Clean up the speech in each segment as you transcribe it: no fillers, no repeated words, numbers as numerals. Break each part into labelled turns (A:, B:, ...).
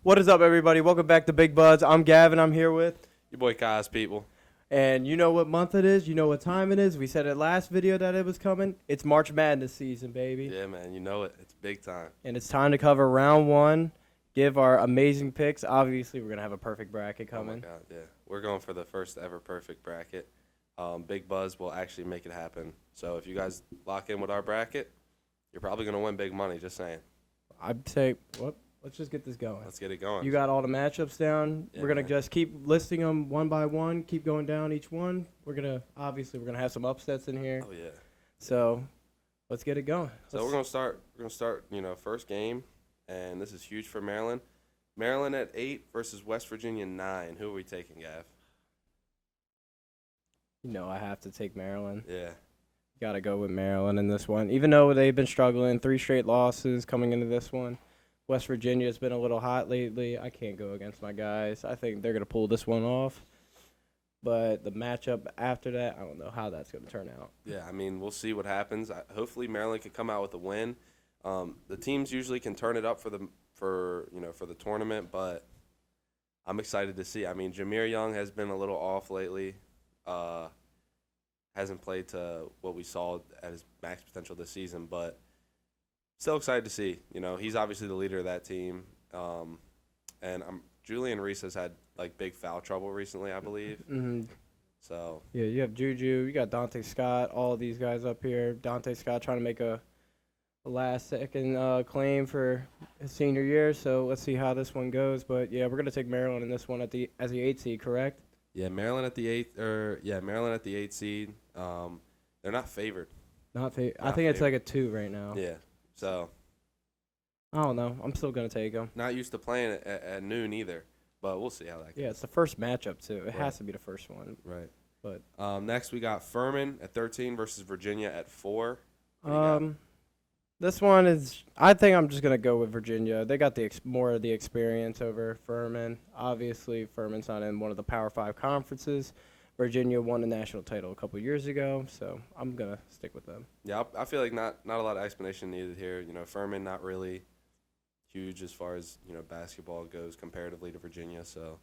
A: What is up, everybody? Welcome back to BigBuzz. I'm Gavin. I'm here with...
B: Your boy Kai's people.
A: And you know what month it is? You know what time it is? We said it last video that it was coming. It's March Madness season, baby.
B: Yeah, man. You know it. It's big time.
A: And it's time to cover round one, give our amazing picks. Obviously, we're going to have a perfect bracket coming.
B: Oh, my God, yeah. We're going for the first ever perfect bracket. BigBuzz will actually make it happen. So if you guys lock in with our bracket, you're probably going to win big money, just saying.
A: I'd say, let's just get this going.
B: Let's get it going.
A: You got all the matchups down.
B: Yeah,
A: we're going to
B: man.
A: just keep listing them one by one, keep going down each one. We're going to have some upsets in here.
B: Oh, yeah.
A: So let's get it going.
B: So we're going to start, first game, and this is huge for Maryland. Maryland at 8 versus West Virginia 9. Who are we taking, Gav?
A: You know I have to take Maryland.
B: Yeah.
A: Got to go with Maryland in this one. Even though they've been struggling, 3 straight losses coming into this one. West Virginia has been a little hot lately. I can't go against my guys. I think they're going to pull this one off. But the matchup after that, I don't know how that's going to turn out.
B: Yeah, I mean, we'll see what happens. Hopefully Maryland can come out with a win. The teams usually can turn it up for the tournament, but I'm excited to see. I mean, Jameer Young has been a little off lately. Hasn't played to what we saw at his max potential this season, but still excited to see. You know, he's obviously the leader of that team. And Julian Reese has had like big foul trouble recently, I believe.
A: Mm-hmm.
B: So
A: yeah, you have Juju, you got Dante Scott, all of these guys up here. Dante Scott trying to make a last-second claim for his senior year. So let's see how this one goes. But yeah, we're gonna take Maryland in this one as the 8 seed, correct?
B: yeah, Maryland at the 8th seed. They're not favored.
A: I think
B: Not
A: it's like
B: favored.
A: a 2 right now.
B: Yeah. So
A: I don't know. I'm still gonna take them.
B: not used to playing at noon either, but we'll see how that goes.
A: Yeah, it's the first matchup too. It
B: Right.
A: has to be the first one.
B: Right.
A: But
B: Next we got Furman at 13 versus Virginia at 4. What do you got?
A: this one is. I think I'm just gonna go with Virginia. They got the more of the experience over Furman. Obviously, Furman's not in one of the Power 5 conferences. Virginia won the national title a couple years ago, so I'm gonna stick with them.
B: Yeah, I feel like not a lot of explanation needed here. You know, Furman not really huge as far as basketball goes comparatively to Virginia. So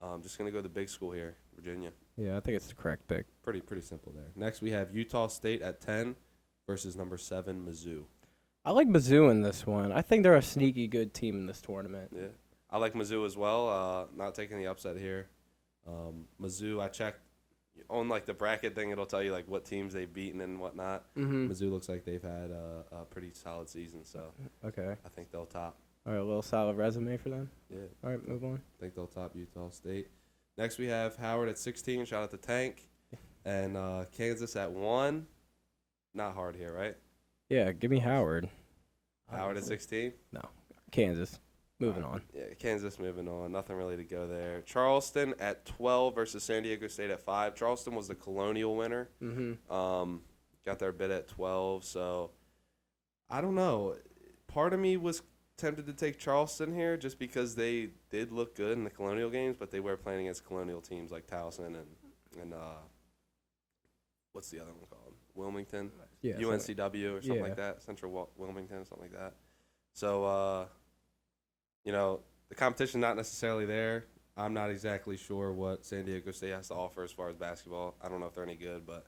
B: I'm just gonna go the big school here, Virginia.
A: Yeah, I think it's the correct pick.
B: Pretty simple there. Next we have Utah State at 10 versus number 7 Mizzou.
A: I like Mizzou in this one. I think they're a sneaky good team in this tournament.
B: Yeah, I like Mizzou as well. Not taking the upset here. Mizzou, I checked on like the bracket thing. It'll tell you like what teams they've beaten and whatnot.
A: Mm-hmm.
B: Mizzou looks like they've had a pretty solid season, so
A: Okay.
B: I think they'll top.
A: All right, a little solid resume for them.
B: Yeah,
A: All right, move on.
B: I think they'll top Utah State. Next we have Howard at 16. Shout out to Tank, and Kansas at 1. Not hard here, right?
A: Yeah, give me Howard.
B: Howard at 16.
A: Kansas. Moving on.
B: Yeah, Kansas moving on. Nothing really to go there. Charleston at 12 versus San Diego State at 5. Charleston was the Colonial winner.
A: Mm-hmm.
B: Got their bid at 12. So I don't know. Part of me was tempted to take Charleston here just because they did look good in the Colonial games, but they were playing against Colonial teams like Towson and what's the other one called? Wilmington?
A: Yeah.
B: UNCW or something
A: yeah.
B: like that. Central Wilmington, something like that. So, the competition not necessarily there. I'm not exactly sure what San Diego State has to offer as far as basketball. I don't know if they're any good, but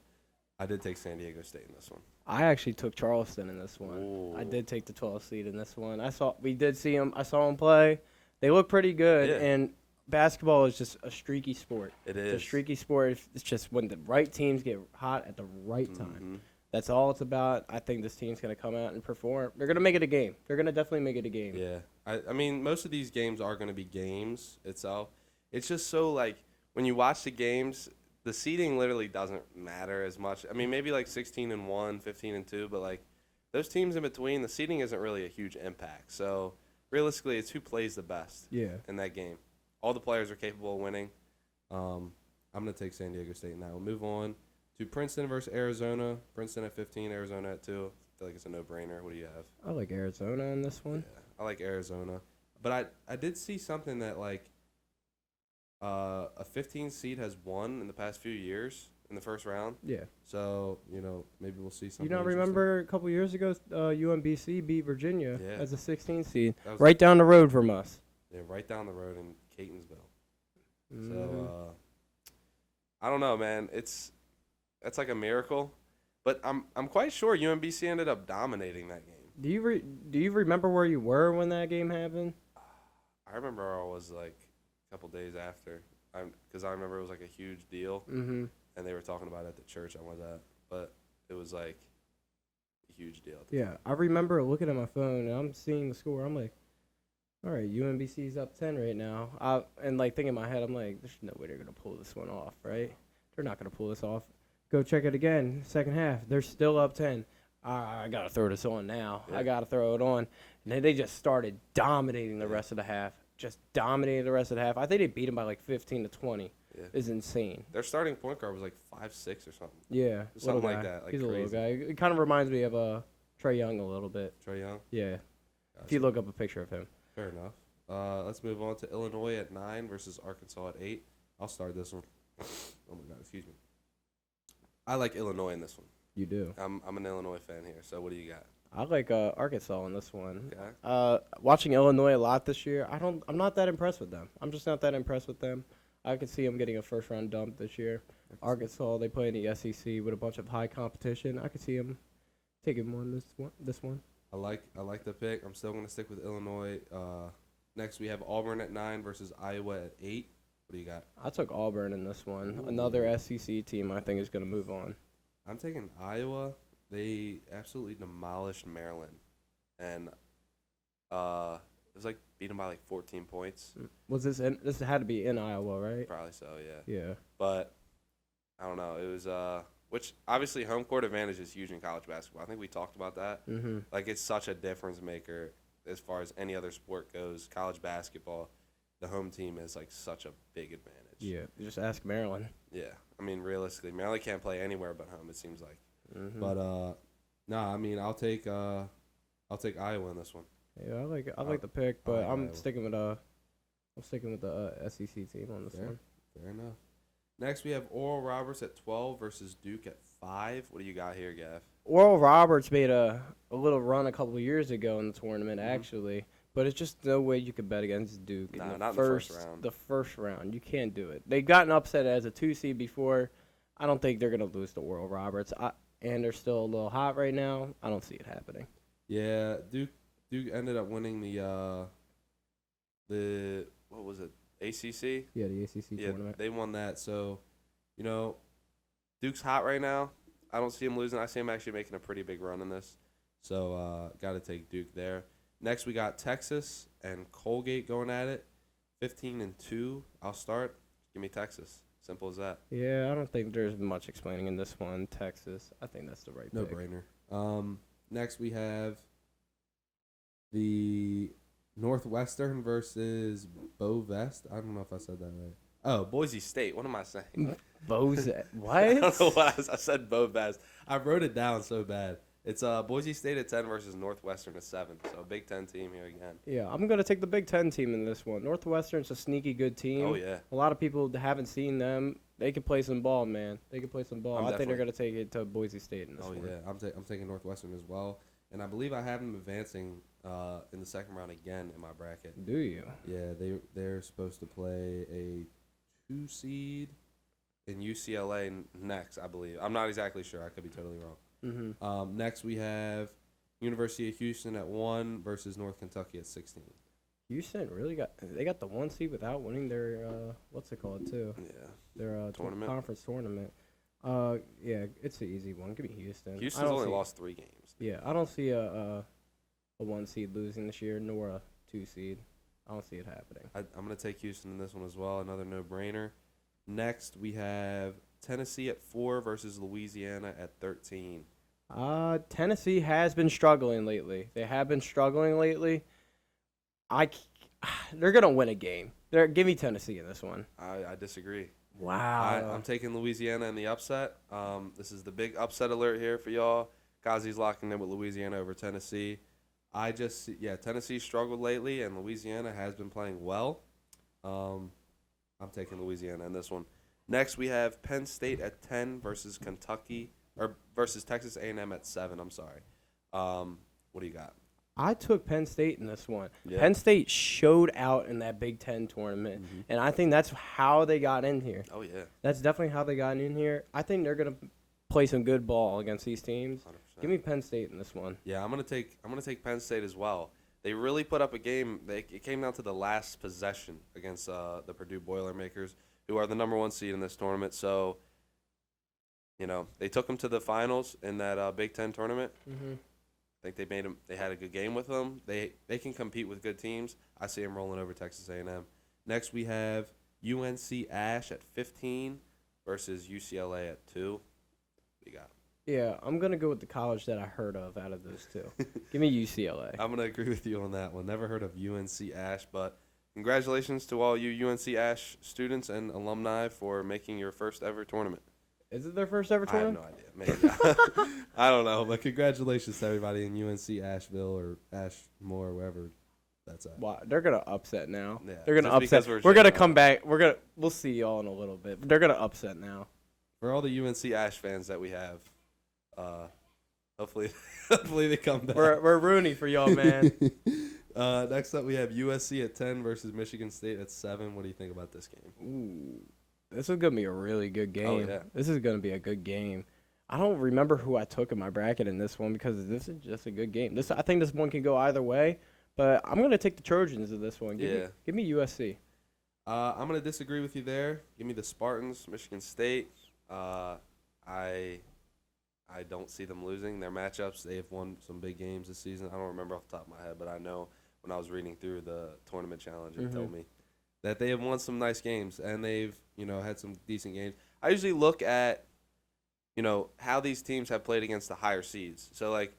B: I did take San Diego State in this one.
A: I actually took Charleston in this one.
B: Ooh.
A: I did take the 12th seed in this one. I saw them play. They look pretty good,
B: Yeah.
A: and basketball is just a streaky sport.
B: It
A: It's
B: is.
A: a streaky sport. It's just when the right teams get hot at the right time.
B: Mhm.
A: That's all it's about. I think this team's going to come out and perform. They're going to make it a game. They're going to definitely make it a game.
B: Yeah. I mean, most of these games are going to be games itself. It's just so, like, when you watch the games, the seeding literally doesn't matter as much. I mean, maybe like 16-1, 15-2, but, like, those teams in between, the seeding isn't really a huge impact. So, realistically, it's who plays the best
A: Yeah.
B: in that game. All the players are capable of winning. I'm going to take San Diego State in that. We'll move on to Princeton versus Arizona. Princeton at 15, Arizona at 2. I feel like it's a no-brainer. What do you have?
A: I like Arizona in this one.
B: Yeah, I like Arizona. But I did see something that, like, a 15 seed has won in the past few years in the first round.
A: Yeah.
B: So, maybe we'll see something.
A: You don't remember a couple years ago, UMBC beat Virginia
B: Yeah.
A: as a 16 seed,
B: That was-
A: right down the road from us.
B: They're right down the road in Catonsville.
A: Mhm.
B: So I don't know, man. That's like a miracle, but I'm quite sure UMBC ended up dominating that game.
A: Do you remember where you were when that game happened?
B: I remember I was like a couple days after, because I remember it was like a huge deal,
A: Mm-hmm.
B: and they were talking about it at the church I was at, but it was like a huge deal.
A: Yeah, I remember looking at my phone and I'm seeing the score. I'm like, all right, UMBC's up 10 right now. And like thinking in my head, I'm like, there's no way they're gonna pull this one off, right? They're not gonna pull this off. Go check it again. Second half, they're still up 10. I gotta throw this on now.
B: Yeah.
A: I gotta throw it on. And then they just started dominating the
B: Yeah.
A: rest of the half. Just dominating the rest of the half. I think they beat them by like 15 to 20.
B: Yeah.
A: It's insane.
B: Their starting point guard was like 5'6" or something.
A: Yeah,
B: Something
A: little
B: like
A: guy.
B: that, like
A: He's a little
B: crazy.
A: guy. It kind of reminds me of Trey Young a little bit.
B: Trey Young.
A: Yeah,
B: Gotcha.
A: if you look up a picture of him.
B: Fair enough. Let's move on to Illinois at 9 versus Arkansas at 8. I'll start this one. Oh my God, excuse me. I like Illinois in this one.
A: You do.
B: I'm an Illinois fan here. So what do you got?
A: I like Arkansas in this one.
B: Okay.
A: Watching Illinois a lot this year, I'm not that impressed with them. I'm just not that impressed with them. I could see them getting a first round dump this year. Arkansas, they play in the SEC with a bunch of high competition. I could see them taking this one.
B: I like the pick. I'm still gonna stick with Illinois. Next we have Auburn at 9 versus Iowa at 8. What do you got?
A: I took Auburn in this one.
B: Ooh.
A: Another SEC team I think is going to move on.
B: I'm taking Iowa. They absolutely demolished Maryland, and it was like beat them by like 14 points.
A: Was this had to be in Iowa, right?
B: Probably so, yeah.
A: Yeah.
B: But I don't know. It was which obviously home court advantage is huge in college basketball. I think we talked about that.
A: Mhm.
B: Like it's such a difference maker as far as any other sport goes. College basketball, the home team is like such a big advantage.
A: Yeah. Just ask Maryland.
B: Yeah. I mean, realistically, Maryland can't play anywhere but home. It seems like.
A: Mhm.
B: But nah. I mean, I'll take Iowa in this one.
A: Yeah, I like the pick, but
B: like
A: I'm
B: Iowa.
A: sticking with the SEC team on this
B: Fair.
A: one.
B: Fair enough. Next, we have Oral Roberts at 12 versus Duke at 5. What do you got here, Gav?
A: Oral Roberts made a little run a couple of years ago in the tournament,
B: Mhm.
A: actually, but it's just no way you could bet against Duke
B: Nah,
A: in the
B: not in
A: first
B: the first round.
A: The first round, you can't do it. They've gotten upset as a 2 seed before. I don't think they're gonna lose to Oral Roberts. And they're still a little hot right now. I don't see it happening.
B: Yeah, Duke ended up winning the what was it? ACC?
A: Yeah, the ACC
B: Yeah,
A: tournament.
B: they won that. So, Duke's hot right now. I don't see him losing. I see him actually making a pretty big run in this. So, got to take Duke there. Next, we got Texas and Colgate going at it. 15-2. I'll start. Give me Texas. Simple as that.
A: Yeah, I don't think there's much explaining in this one. Texas, I think that's the right
B: No
A: pick.
B: brainer. Next, we have the Northwestern versus Bow-Vest. I don't know if I said that right. Oh, Boise State. What am I saying?
A: Bose, what?
B: I don't know what I said. Bow-Vest. I wrote it down so bad. It's Boise State at 10 versus Northwestern at 7. So a Big Ten team here again.
A: Yeah, I'm going to take the Big Ten team in this one. Northwestern's a sneaky good team.
B: Oh yeah.
A: A lot of people haven't seen them. They can play some ball, man. They can play some ball.
B: I'm
A: I think they're
B: definitely-
A: going to take it to Boise State in this
B: Oh
A: one.
B: yeah. I'm taking Northwestern as well, and I believe I have them advancing in the second round again in my bracket.
A: Do you?
B: Yeah, they're supposed to play a 2 seed in UCLA next, I believe. I'm not exactly sure. I could be totally wrong.
A: Mm-hmm.
B: Next, we have University of Houston at 1 versus North Kentucky at 16.
A: Houston really got the 1 seed without winning their what's it called too?
B: Yeah.
A: Their
B: Tournament.
A: conference tournament. Yeah, it's an easy one. Give me Houston.
B: Houston's only lost 3 games.
A: Yeah, I don't see a 1 seed losing this year, nor a 2 seed. I don't see it happening.
B: I'm going to take Houston in this one as well. Another no-brainer. Next, we have Tennessee at 4 versus Louisiana at 13.
A: Tennessee has been struggling lately. They have been struggling lately. They're gonna win a game. Give me Tennessee in this one.
B: I disagree.
A: Wow.
B: I'm taking Louisiana in the upset. This is the big upset alert here for y'all. Kazi's locking in with Louisiana over Tennessee. Tennessee struggled lately, and Louisiana has been playing well. I'm taking Louisiana in this one. Next, we have Penn State at 10 versus Texas A&M at 7. I'm sorry. What do you got?
A: I took Penn State in this one.
B: Yeah.
A: Penn State showed out in that Big Ten tournament, and I think that's how they got in here.
B: Oh yeah.
A: That's definitely how they got in here. I think they're gonna play some good ball against these teams.
B: 100%.
A: Give me Penn State in this one.
B: Yeah, I'm gonna take Penn State as well. They really put up a game. It came down to the last possession against the Purdue Boilermakers, who are the #1 seed in this tournament. So, they took them to the finals in that Big Ten tournament.
A: Mm-hmm.
B: I think they made them. They had a good game with them. They can compete with good teams. I see them rolling over Texas A&M. Next, we have UNC Ash at 15 versus UCLA at 2. What do you got?
A: Yeah, I'm gonna go with the college that I heard of out of those two. Give me UCLA.
B: I'm going to agree with you on that one. Never heard of UNC Ash, but congratulations to all you UNC Ash students and alumni for making your first ever tournament.
A: Is it their first ever
B: I have
A: tournament?
B: no idea. Maybe. I don't know, but congratulations to everybody in UNC Asheville or Ashmore, wherever that's at.
A: Wow, they're gonna upset now.
B: Yeah,
A: They're gonna
B: just because
A: upset.
B: we're
A: We're gonna
B: shitting
A: come
B: on
A: back. We'll see y'all in a little bit. But they're gonna upset now.
B: For all the UNC Ash fans that we have, hopefully they come back.
A: We're Rooney for y'all, man.
B: Next up, we have USC at 10 versus Michigan State at 7. What do you think about this game?
A: Ooh, this is gonna be a really good game.
B: Oh, yeah.
A: This is gonna be a good game. I don't remember who I took in my bracket in this one because this is just a good game. I think this one can go either way, but I'm gonna take the Trojans in this one. Give me USC.
B: I'm going to disagree with you there. Give me the Spartans, Michigan State. I don't see them losing their matchups. They have won some big games this season. I don't remember off the top of my head, but I know when I was reading through the tournament challenge, it told me that they have won some nice games and they've had some decent games. I usually look at how these teams have played against the higher seeds. So, like,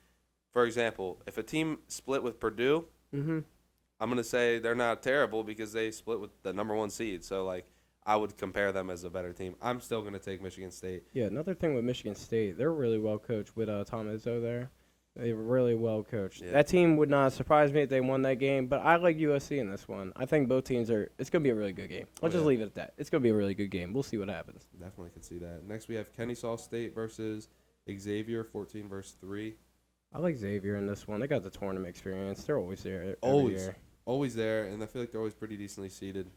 B: for example, if a team split with Purdue, I'm going to say they're not terrible because they split with the #1 seed. So, like, I would compare them as a better team. I'm still going to take Michigan State.
A: Yeah, another thing with Michigan State, they're really well coached with Tom Izzo there. They're really well coached.
B: Yeah.
A: That team would not surprise me if they won that game, but I like USC in this one. I think both teams it's going to be a really good game. I'll just leave it at that. It's going to be a really good game. We'll see what happens.
B: Definitely could see that. Next, we have Kennesaw State versus Xavier, 14 versus 3.
A: I like Xavier in this one. They got the tournament experience. They're always there every year.
B: Always there, and I feel like they're always pretty decently seeded.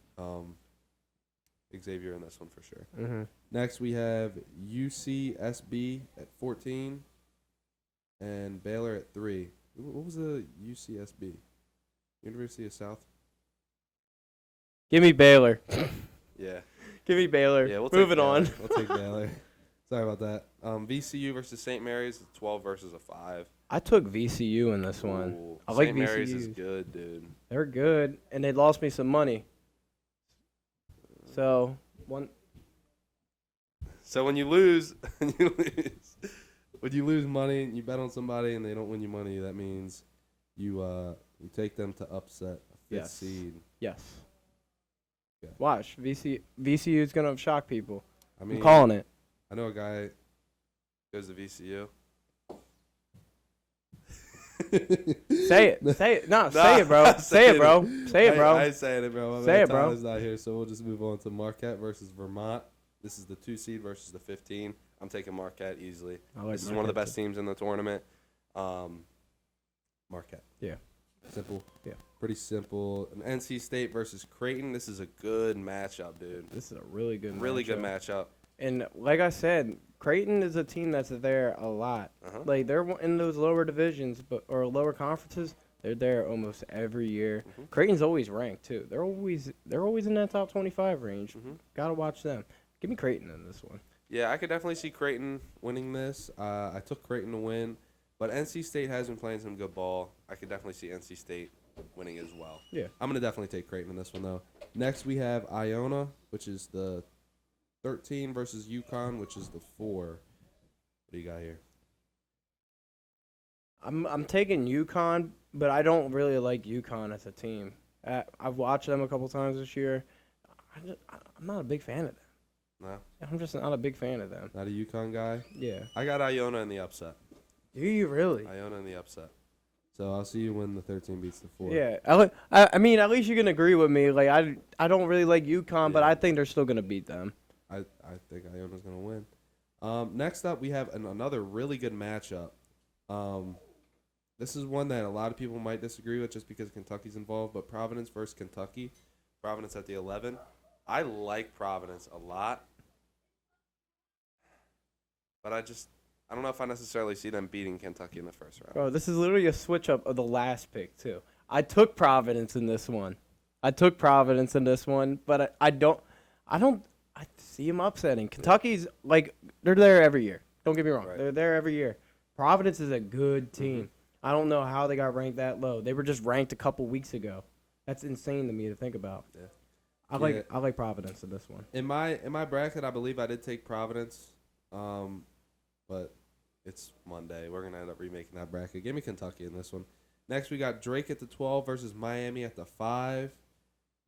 B: Xavier in this one for sure. Next, we have UCSB at 14 and Baylor at 3. What was the UCSB? University of South?
A: Give me Baylor.
B: Yeah.
A: Give me Baylor.
B: Yeah, we'll
A: Moving
B: take
A: on.
B: Baylor. We'll take Baylor. Sorry about that. VCU versus St. Mary's, 12 versus a 5.
A: I took VCU in this one.
B: Ooh,
A: I like
B: St. Mary's
A: VCU.
B: is good, dude.
A: They're good, and they lost me some money. So
B: when you lose, when you lose money, you bet on somebody and they don't win you money, that means you take them to upset a 5th seed.
A: Yes.
B: Okay.
A: Watch. VCU is going to shock people.
B: I'm
A: calling it.
B: I know a guy goes to VCU.
A: Say it. No, say it, bro. Say it, bro. Say it, bro.
B: I ain't saying it, bro.
A: Say it, bro.
B: Tyler's not here, so we'll just move on to Marquette versus Vermont. This is the 2 seed versus the 15. I'm taking Marquette easily. This is one of the best teams in the tournament. Marquette.
A: Yeah.
B: Simple.
A: Yeah.
B: Pretty simple. And NC State versus Creighton. This is a good matchup, dude.
A: This is a really good matchup.
B: Really good matchup.
A: And like I said, Creighton is a team that's there a lot. Like they're in those lower divisions, or lower conferences. They're there almost every year. Creighton's always ranked too. They're always in that top 25 range. Gotta watch them. Give me Creighton in this one.
B: Yeah, I could definitely see Creighton winning this. I took Creighton to win, but NC State has been playing some good ball. I could definitely see NC State winning as well.
A: Yeah.
B: I'm gonna definitely take Creighton in this one though. Next we have Iona, which is the 13 versus UConn, which is the 4. What do you got here?
A: I'm taking UConn, but I don't really like UConn as a team. I've watched them a couple times this year. I'm not a big fan of them.
B: No?
A: I'm just not a big fan of them.
B: Not a UConn guy?
A: Yeah.
B: I got Iona in the upset.
A: Do you really?
B: Iona in the upset. So I'll see you when the 13 beats the 4.
A: Yeah. I mean, at least you can agree with me. Like I don't really like UConn, but I think they're still gonna beat them.
B: I think Iona's going to win. Next up, we have another really good matchup. This is one that a lot of people might disagree with just because Kentucky's involved, but Providence versus Kentucky. Providence at the 11. I like Providence a lot, but I don't know if I necessarily see them beating Kentucky in the first round.
A: Bro, this is literally a switch up of the last pick too. I took Providence in this one, but I see them upsetting. Kentucky's like they're there every year. Don't get me wrong,
B: Right.
A: they're there every year. Providence is a good team.
B: Mm-hmm.
A: I don't know how they got ranked that low. They were just ranked a couple weeks ago. That's insane to me to think about.
B: Yeah.
A: I like Providence in this one.
B: In my bracket, I believe I did take Providence, but it's Monday. We're gonna end up remaking that bracket. Give me Kentucky in this one. Next, we got Drake at the 12 versus Miami at the 5.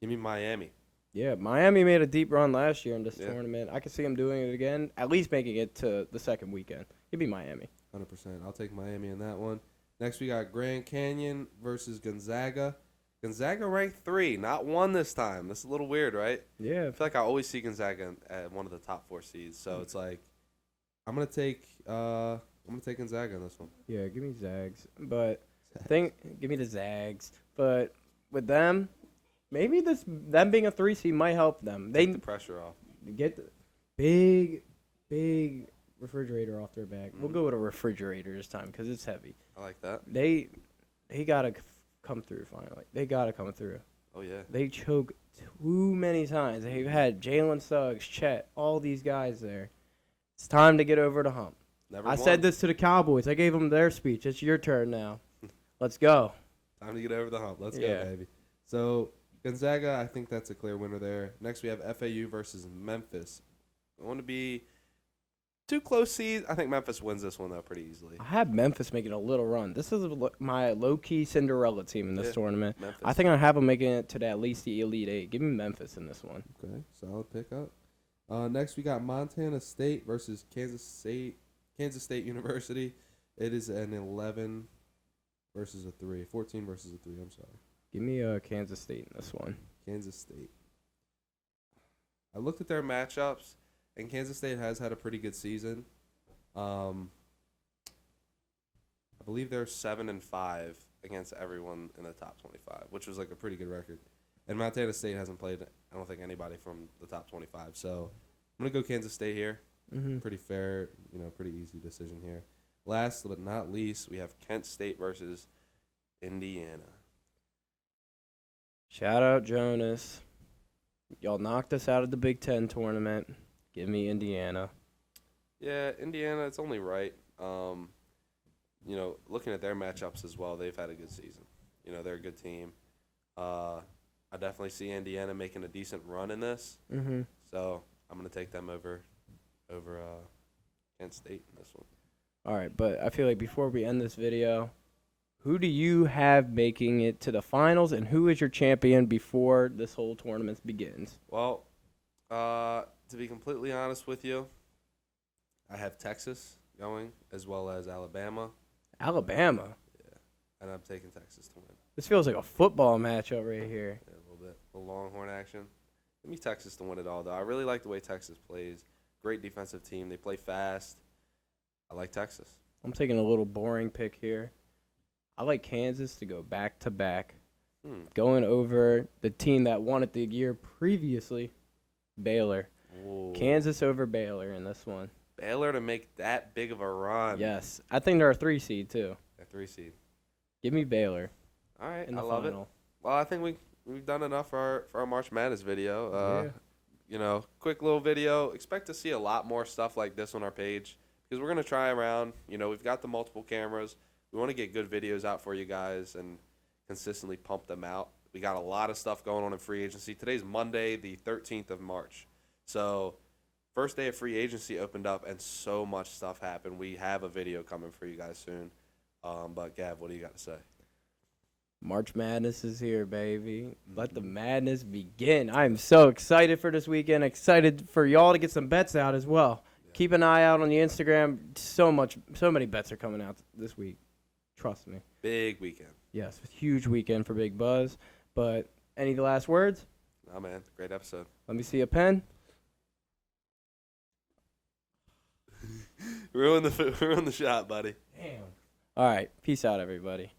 B: Give me Miami.
A: Yeah, Miami made a deep run last year in this
B: Yeah.
A: tournament. I could see them doing it again, at least making it to the second weekend. Give me Miami.
B: 100%. I'll take Miami in that one. Next, we got Grand Canyon versus Gonzaga. Gonzaga ranked 3, not 1 this time. This is a little weird, right?
A: Yeah.
B: I feel like I always see Gonzaga at one of the top 4 seeds, so it's like I'm gonna take Gonzaga in this one.
A: Yeah, give me Zags. But give me the Zags. But with them, maybe them being a 3 seed might help them. They
B: Take the pressure off.
A: get the big refrigerator off their back. We'll go with a refrigerator this time because it's heavy.
B: I like that.
A: They gotta come through finally. They gotta come through.
B: Oh yeah.
A: They choke too many times. They've had Jalen Suggs, Chet, all these guys there. It's time to get over the hump.
B: Never
A: I
B: won.
A: said this to the Cowboys. I gave them their speech. It's your turn now. Let's go.
B: Time to get over the hump. Let's
A: Yeah.
B: go, baby. So Gonzaga, I think that's a clear winner there. Next, we have FAU versus Memphis. I want to be 2 close seeds. I think Memphis wins this one though pretty easily.
A: I have Memphis making a little run. This is my low-key Cinderella team in this
B: Yeah,
A: tournament.
B: Memphis.
A: I think I have them making it to at least the Elite Eight. Give me Memphis in this one.
B: Okay, solid pickup. Next, we got Montana State versus Kansas State University. It is an 11 versus a 3. 14 versus a 3, I'm sorry.
A: Give me Kansas State in this one.
B: Kansas State. I looked at their matchups, and Kansas State has had a pretty good season. I believe they're 7-5 against everyone in the top 25, which was like a pretty good record. And Montana State hasn't played, I don't think, anybody from the top 25. So I'm going to go Kansas State here.
A: Mm-hmm.
B: Pretty fair, pretty easy decision here. Last but not least, we have Kent State versus Indiana.
A: Shout out Jonas. Y'all knocked us out of the Big Ten tournament. Give me Indiana.
B: Yeah, Indiana, it's only right. Looking at their matchups as well, they've had a good season. They're a good team. I definitely see Indiana making a decent run in this.
A: Mm-hmm.
B: So I'm going to take them over Kent State in this one.
A: All right, but I feel like before we end this video, who do you have making it to the finals, and who is your champion before this whole tournament begins?
B: Well, to be completely honest with you, I have Texas going as well as Alabama.
A: Alabama.
B: Yeah, and I'm taking Texas to win.
A: This feels like a football matchup right here.
B: Yeah, a little bit. A Longhorn action. Give me Texas to win it all, though. I really like the way Texas plays. Great defensive team. They play fast. I like Texas.
A: I'm taking a little boring pick here. I like Kansas to go back-to-back, going over the team that won it the year previously, Baylor.
B: Whoa.
A: Kansas over Baylor in this one.
B: Baylor to make that big of a run.
A: Yes. I think they're a 3 seed, too.
B: A 3 seed.
A: Give me Baylor
B: All right,
A: in the
B: I love
A: final.
B: it. Well, I think we've done enough for our March Madness video. Quick little video. Expect to see a lot more stuff like this on our page because we're going to try around. We've got the multiple cameras. We want to get good videos out for you guys and consistently pump them out. We got a lot of stuff going on in free agency. Today's Monday, the 13th of March. So first day of free agency opened up and so much stuff happened. We have a video coming for you guys soon. But Gav, what do you got to say?
A: March Madness is here, baby. Let the madness begin. I'm so excited for this weekend. Excited for y'all to get some bets out as well. Yeah. Keep an eye out on the Instagram. So many bets are coming out this week. Trust me.
B: Big weekend.
A: Yes, huge weekend for BigBuzz. But any last words?
B: Oh, man. Great episode.
A: Let me see a pen.
B: Ruin the shot, buddy.
A: Damn. All right. Peace out, everybody.